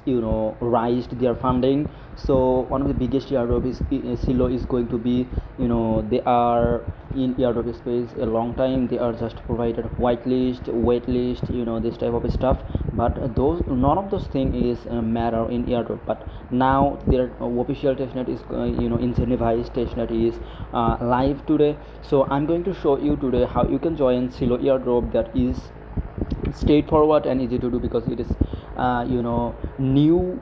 raised their funding. So one of the biggest airdrop is Celo is going to be, they are in airdrop space a long time. They are just provided whitelist, waitlist, this type of stuff. But those none of those things is matter in airdrop. But now their official testnet is incentivized testnet is live today. So I'm going to show you today how you can join Celo airdrop. That is straightforward and easy to do because it is new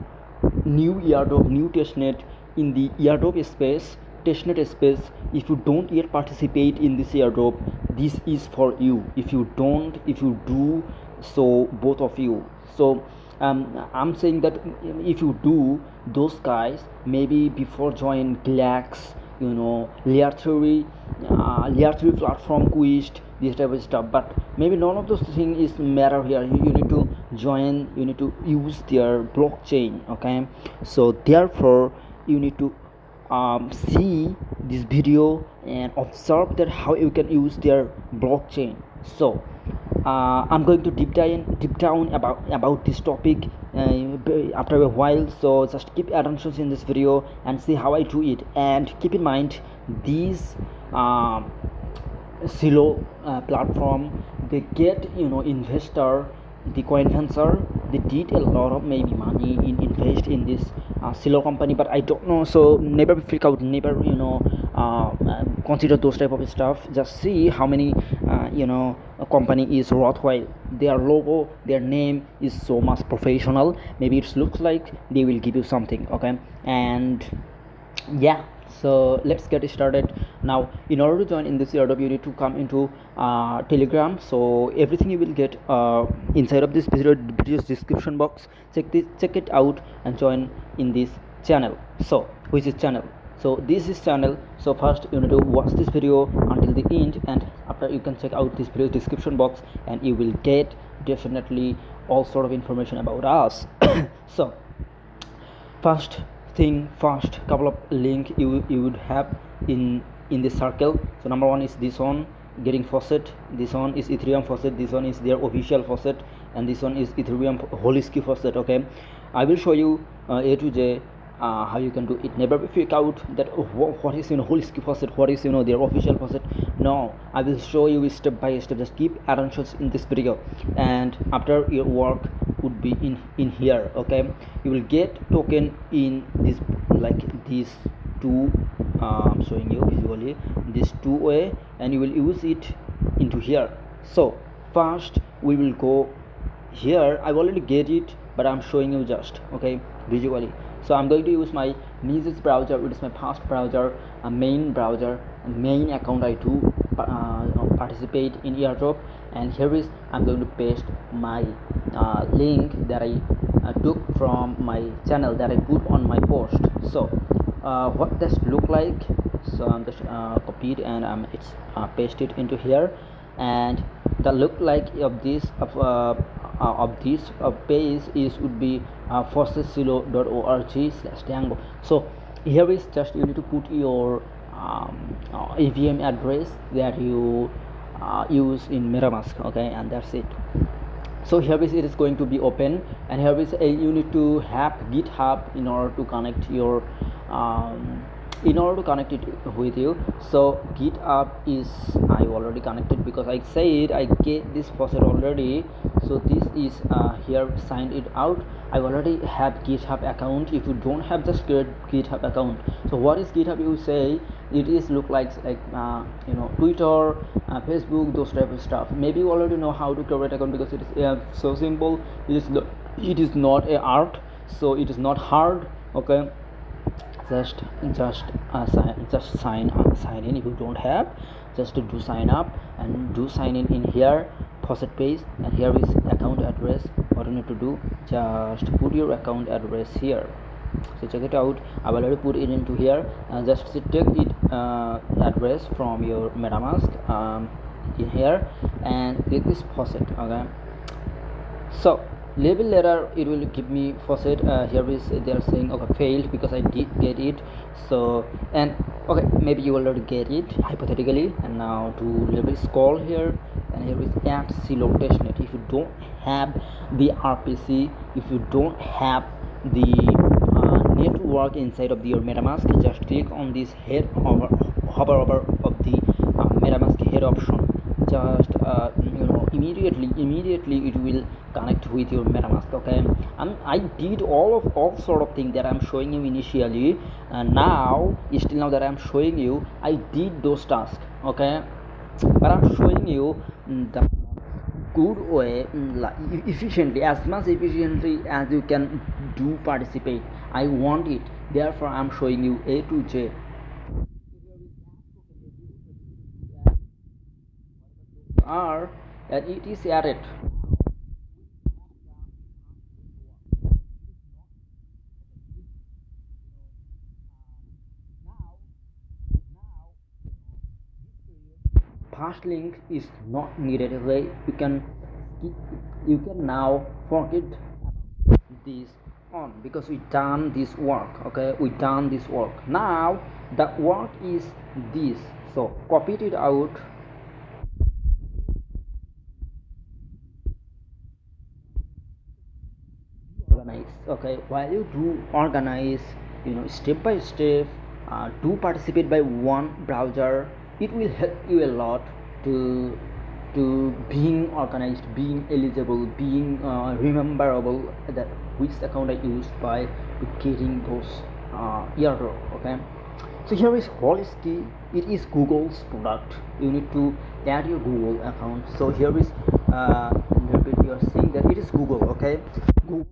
airdrop, new testnet in the airdrop space, testnet space. If you don't yet participate in this airdrop, this is for you. If you do, so both of you. So I'm saying that if you do, those guys maybe before join Glax, layer 3 platform quest, this type of stuff. But maybe none of those things is matter here. You need to join, you need to use their blockchain. Okay, so therefore you need to see this video and observe that how you can use their blockchain. So I'm going to deep down about this topic after a while. So just keep attention in this video and see how I do it. And keep in mind, these Celo platform, they get investor, the coin venture, they did a lot of maybe money in invest in this Celo company, but I don't know. So never freak out, never consider those type of stuff. Just see how many a company is worthwhile. Their logo, their name is so much professional. Maybe it looks like they will give you something. Okay, and yeah, so let's get started now. In order to join in this airdrop, you need to come into Telegram. So everything you will get inside of this video's description box. Check it out and join in this channel. So which is channel? So this is channel. So first you need to watch this video until the end, and after you can check out this video description box and you will get definitely all sort of information about us. So first, couple of link you would have in this circle. So number one is this one, getting faucet. This one is Ethereum faucet. This one is their official faucet, and this one is Ethereum Holisky faucet. Okay, I will show you A to J how you can do it. Never freak out that what is Holisky faucet, what is their official faucet. No, I will show you step by step. Just keep attention in this video, and after your work would be in here. Okay, you will get token in this, like these two. I'm showing you visually this two way, and you will use it into here. So first we will go here. I've already get it, but I'm showing you just visually. So I'm going to use my Mises browser. It is my past browser, a main browser, a main account. I do participate in airdrop, and here is I'm going to paste my link that I took from my channel that I put on my post. So what does look like? So I'm just copied and it's pasted into here, and the look like of this page is would be faucetcelo.org/tango. So here is just you need to put your EVM address that you use in MetaMask. Okay, and that's it. So here is it is going to be open, and here is you need to have GitHub in order to connect your it with you. So GitHub is I already connected because I said I get this faucet already. So this is here signed it out. I already have GitHub account. If you don't have, just get GitHub account. So what is GitHub? You say it is look like Twitter, Facebook, those type of stuff. Maybe you already know how to create account because it is so simple. It is not a art, so it is not hard. Okay, just sign in. If you don't have, just to do sign up and do sign in here, faucet page, and here is account address. What you need to do, just put your account address here. So check it out. I've already put it into here, and just take it address from your MetaMask in here and click this faucet. Okay, so label letter, it will give me faucet. Here is they are saying failed because I did get it. So and maybe you already get it hypothetically. And now to label scroll here, and here is Celo testnet. If you don't have the RPC, if you don't have the network inside of your MetaMask, just click on this head over hover over of the MetaMask head option. Just immediately it will connect with your MetaMask. Okay, I did all sort of things that I'm showing you initially, and now still now that I'm showing you, I did those tasks. Okay, but I'm showing you the good way, like efficiently, as much efficiently as you can do participate. I want it, therefore I'm showing you A to J. R, and it is added. Past link is not needed. Okay, you can now forget this on, because we done this work. Okay, we done this work. Now the work is this, so copy it out. Organize. Okay, while you do organize, step by step, do participate by one browser, it will help you a lot to being organized, being eligible, being rememberable, that which account I used by getting those airdrop. Okay, so here is Holisky. It is Google's product. You need to add your Google account. So here is you are seeing that it is Google. Okay, Google.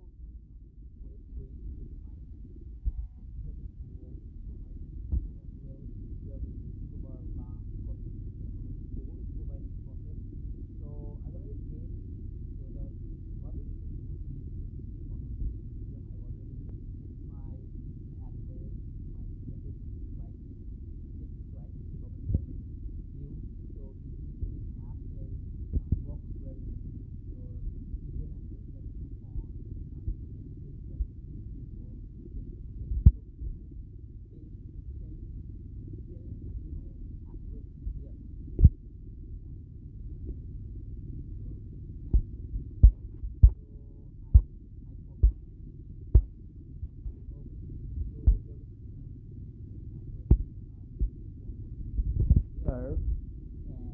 Here, and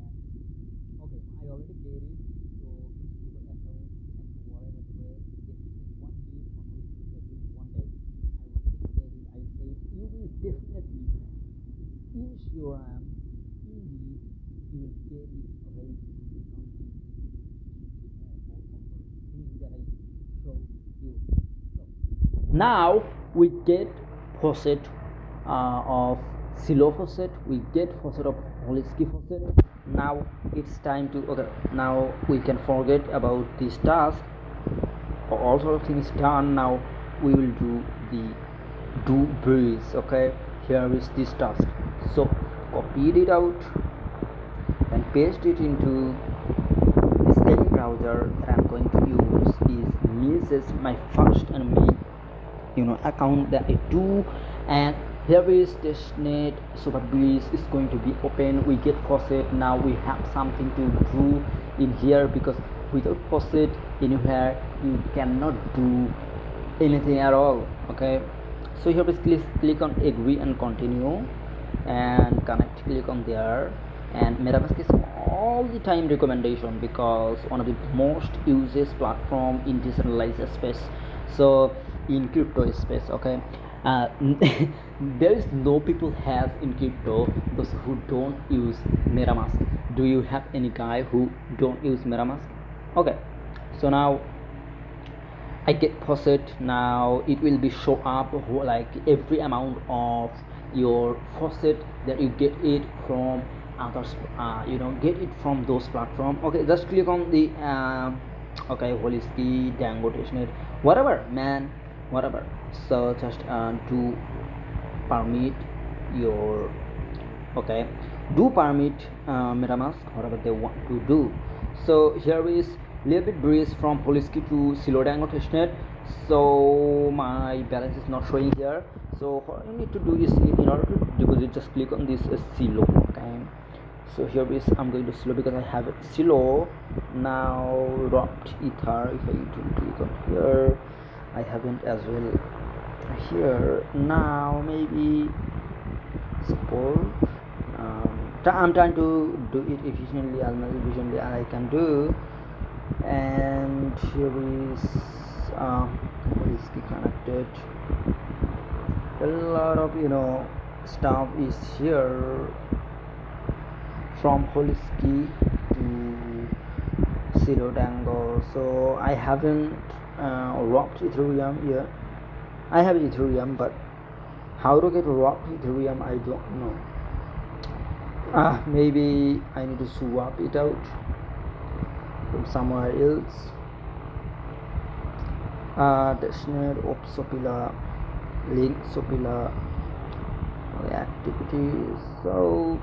okay, I already get it. So this Google account and to wallet address, get it in one day, on which you can do one day. I already get it. I said you will definitely ensure indeed you will get it. Okay, the account that I showed you. So now we get faucet of Celo faucet, we get faucet of Holisky faucet. Now it's time to, okay, now we can forget about this task. All sort of things done. Now we will do the do breeze. Okay, here is this task. So copy it out and paste it into the same browser that I'm going to use. Is my first and main account that I do. And here is testnet. Super breeze is going to be open. We get faucet. Now we have something to do in here, because without faucet anywhere you cannot do anything at all. Okay, so here is click on agree and continue and connect. Click on there, and MetaMask is all the time recommendation, because one of the most uses platform in decentralized space, so in crypto space. Okay, uh, there is no people have in crypto those who don't use MetaMask. Do you have any guy who don't use MetaMask? Okay, so now I get faucet. Now it will be show up like every amount of your faucet that you get it from others. Get it from those platform. Okay, just click on the okay, Holisky, Dango, Testnet, whatever, man, whatever. So just do permit your, okay, do permit MetaMask, whatever they want to do. So here is little bit breeze from Holisky to Celo Dango Testnet. So my balance is not showing here. So what you need to do is, in order to deposit, just click on this Celo. Okay, so here is, I'm going to Celo because I have it Celo. Now wrapped ether, if I do click on here, I haven't as well here. Now maybe support. I'm trying to do it efficiently, as much efficiently as I can do. And here is connected. A lot of stuff is here from Holisky to Celo Dango. So I haven't rocked Ethereum yet. I have Ethereum, but how to get rocked Ethereum I don't know. Maybe I need to swap it out from somewhere else. Testnet of Sopila, link Sopila activities. So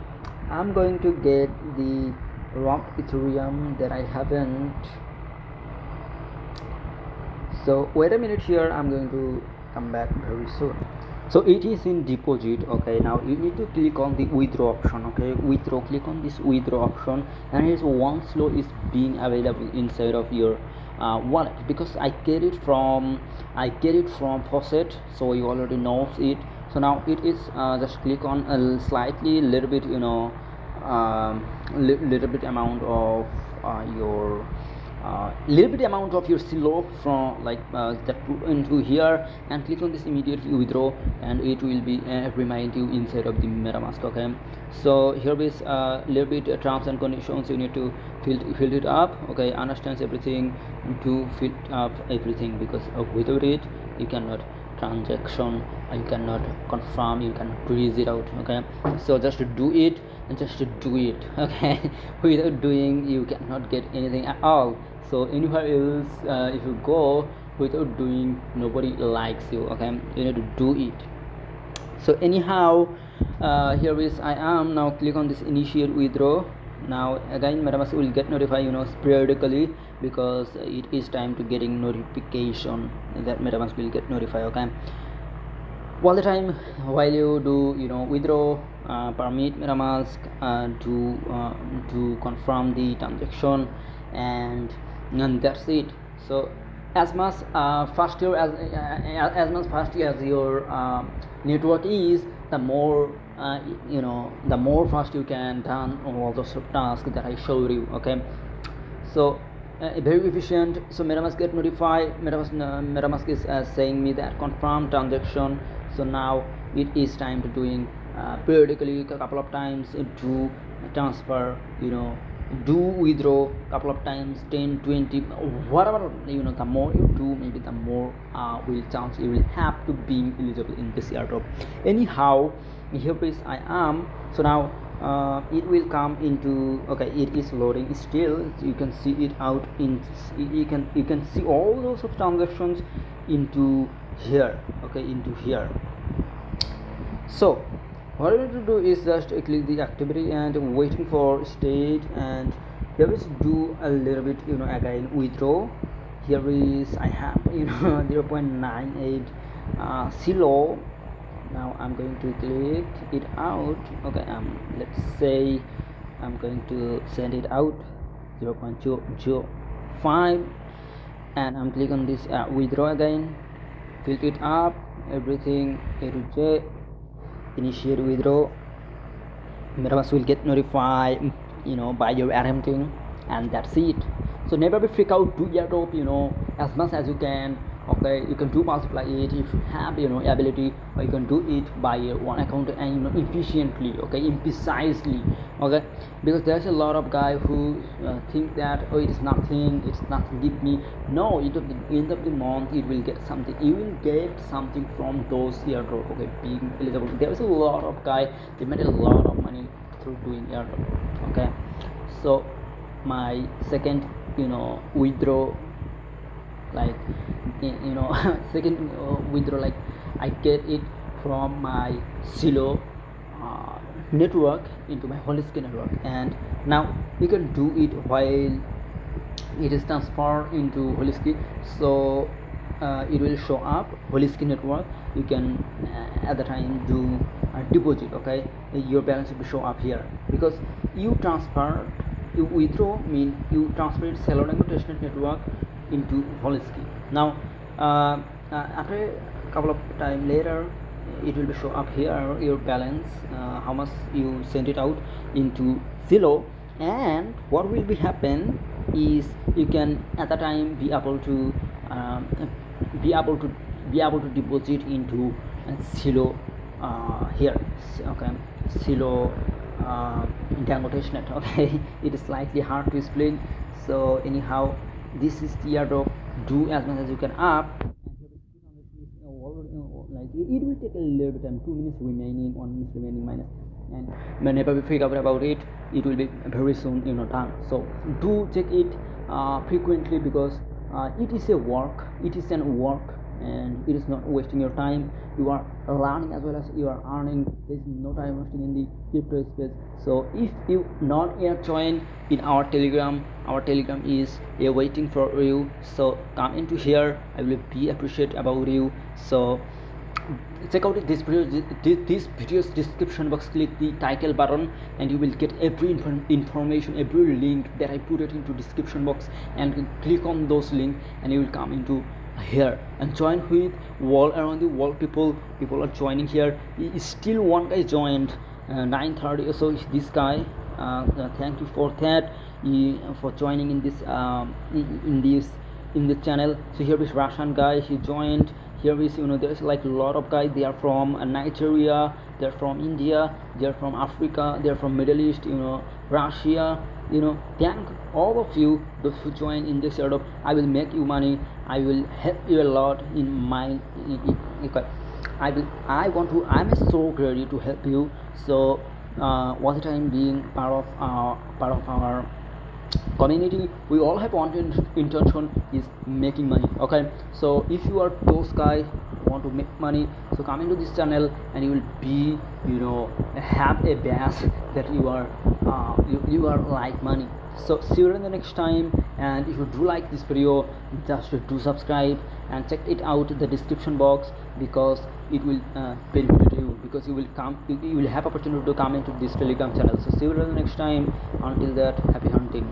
I'm going to get the rocked Ethereum that I haven't. So wait a minute here, I'm going to come back very soon. So it is in deposit. Okay, now you need to click on the withdraw option. Okay, withdraw, click on this withdraw option, and here's one Celo is being available inside of your wallet, because I get it from Faucet, so you already know it. So now it is just click on a slightly little bit little bit amount of your little bit amount of your Celo from that put into here, and click on this immediately withdraw, and it will be remind you inside of the MetaMask. Okay, so here is little bit terms and conditions. You need to fill it up. Okay, understands everything to fill up everything, because without it you cannot transaction, you cannot confirm, you can freeze it out. Okay, so just to do it and just to do it. Okay, without doing you cannot get anything at all. So anywhere else if you go without doing, nobody likes you. Okay, you need to do it. So anyhow, here is I am now. Click on this initiate withdraw. Now again MetaMask will get notified periodically, because it is time to getting notification that MetaMask will get notified. Okay, all the time while you do withdraw, permit MetaMask to confirm the transaction, and that's it. So as much faster as your network is, the more the more fast you can done all those tasks that I showed you. Okay, so very efficient. So MetaMask get notified. MetaMask is saying me that confirm transaction. So now it is time to doing periodically a couple of times to transfer, do withdraw couple of times, 10 20, whatever. The more you do, maybe the more will chance you will have to be eligible in this airdrop. Anyhow, here is I am. So now it will come into, okay, it is loading still. You can see it out in, you can see all those transactions into here. Okay, into here. So what I need to do is just click the activity and waiting for state, and here is do a little bit again withdraw. Here is I have 0.98 Celo. Now I'm going to click it out. Okay, let's say I'm going to send it out 0.005, and I'm clicking on this withdraw again, fill it up everything, A to J, initiate withdraw. MetaMask will get notified by your attempting, and that's it. So never be freak out, do airdrop as much as you can. Okay, you can do multiply it if you have ability, or you can do it by one account and efficiently. Okay, precisely. Okay, because there's a lot of guy who think that it is nothing, it's nothing, give me. No, at the end of the month it will get something. You will get something from those airdrop. Okay, being eligible. There's a lot of guy, they made a lot of money through doing airdrop. Okay, so my second withdraw, like second withdraw, like I get it from my Celo network into my Holisky network, and now you can do it while it is transferred into Holisky. So it will show up Holisky network. You can at the time do a deposit. Okay, your balance will show up here, because you transfer, you withdraw mean you transfer Celo Testnet network into Holisky. Now after a couple of time later, it will be show up here your balance, how much you send it out into Celo. And what will be happen is you can at the time be able to um, be able to deposit into Celo here. Okay, Celo Airdrop Testnet. Okay, it is slightly hard to explain. So anyhow, this is the airdrop. Do as much as you can up. Like it will take a little bit time, 2 minutes remaining, 1 minute remaining minus, and whenever we figure out about it, it will be very soon done. So do check it frequently, because it is a work, it is an work, and it is not wasting your time. You are learning as well as you are earning. There is no time wasting in the crypto space. So if you not yet join in our telegram is waiting for you. So come into here, I will be appreciate about you. So check out this video's description box, click the title button, and you will get every information, every link that I put it into description box, and click on those links and you will come into here and join with all around the world. People are joining here. Still one guy joined 9:30 or so. This guy, thank you for that, for joining in this in the channel. So here is Russian guy, he joined. Here is there's like a lot of guys. They are from Nigeria, they're from India, they're from Africa, they're from Middle East, Russia. Thank all of you those who join in this airdrop. I will make you money, I will help you a lot in my I'm so ready to help you. So what the time being part of our community, we all have one intention, is making money. Okay, so if you are those guys want to make money, so come into this channel and you will be have a base that you are like money. So see you in the next time, and if you do like this video, just do subscribe and check it out the description box, because it will benefit you, because you will have opportunity to come into this telegram channel. So see you in the next time. Until that, happy hunting.